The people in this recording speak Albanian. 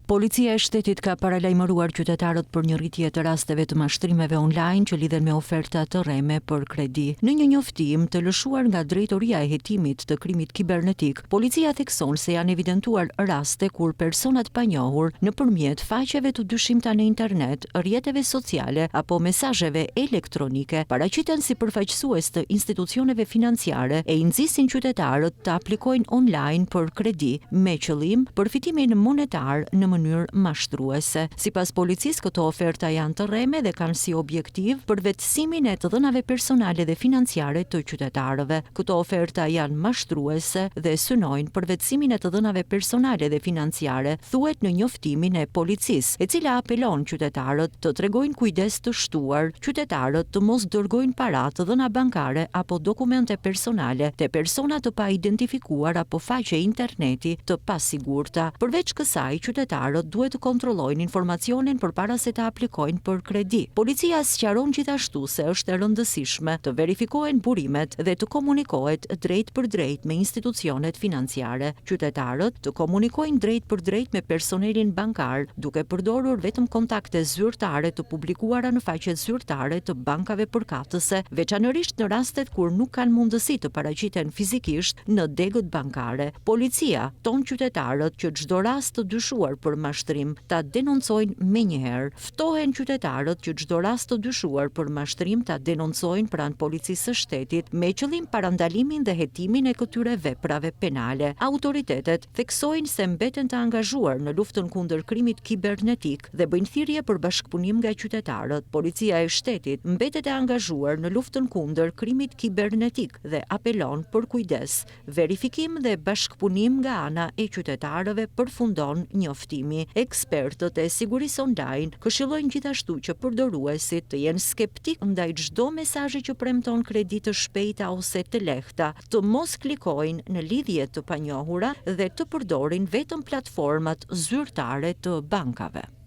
Policia e shtetit ka paralajmëruar qytetarët për një rritje të rasteve të mashtrimeve online që lidhen me oferta të rreme për kredi. Në një njoftim të lëshuar nga Drejtoria e Hetimit të Krimit Kibernetik, policia thekson se janë evidentuar raste kur personat panjohur nëpërmjet faqeve të dyshimta në internet, rrjeteve sociale apo mesazheve elektronike paraqiten si përfaqësues të institucioneve financiare e i nxisin qytetarët të aplikojnë online për kredi me qëllim përfitimin monetar në mënyrë mashtruese. Sipas policisë, këto oferta janë të rreme dhe kanë si objektiv përvetësimin e të dhënave personale dhe financiare të qytetarëve. Këto oferta janë mashtruese dhe synojnë përvetësimin e të dhënave personale dhe financiare, thuhet në njoftimin e policisë, e cila apelon qytetarët të tregojnë kujdes të shtuar, qytetarët të mos dërgojnë para, të dhëna bankare apo dokumente personale te persona të pa identifikuar apo faqe interneti të pasigurta. Përveç kësaj, qytetarët duhet të kontrollojnë informacionin përpara se të aplikojnë për kredi. Policia sqaron gjithashtu se është e rëndësishme të verifikohen burimet dhe të komunikohet drejt për drejt me institucionet financiare. Qytetarët të komunikojnë drejt për drejt me personelin bankar, duke përdorur vetëm kontakte zyrtare të publikuara në faqet zyrtare të bankave përkatëse, veçanërisht në rastet kur nuk kanë mundësi të paraqiten fizikisht në degët bankare. Policia ton qytetarët që çdo rast të dyshuar për mashtrim ta denoncojnë menjëherë. Ftohen qytetarët që çdo rast të dyshuar për mashtrim ta denoncojnë pranë policisë së shtetit me qëllim parandalimin dhe hetimin e këtyre veprave penale. Autoritetet theksojnë se mbeten të angazhuar në luftën kundër krimit kibernetik dhe bëjnë thirrje për bashkëpunim nga qytetarët. Policia e shtetit mbetet e angazhuar në luftën kundër krimit kibernetik dhe apelon për kujdes, verifikim dhe bashkëpunim nga ana e qytetarëve, përfundon njoftimi. Ekspertët e sigurisë online këshillojnë gjithashtu që përdoruesit të jenë skeptik ndaj çdo mesazhi që premton kredi të shpejta ose të lehta, të mos klikojnë në lidhje të panjohura dhe të përdorin vetëm platformat zyrtare të bankave.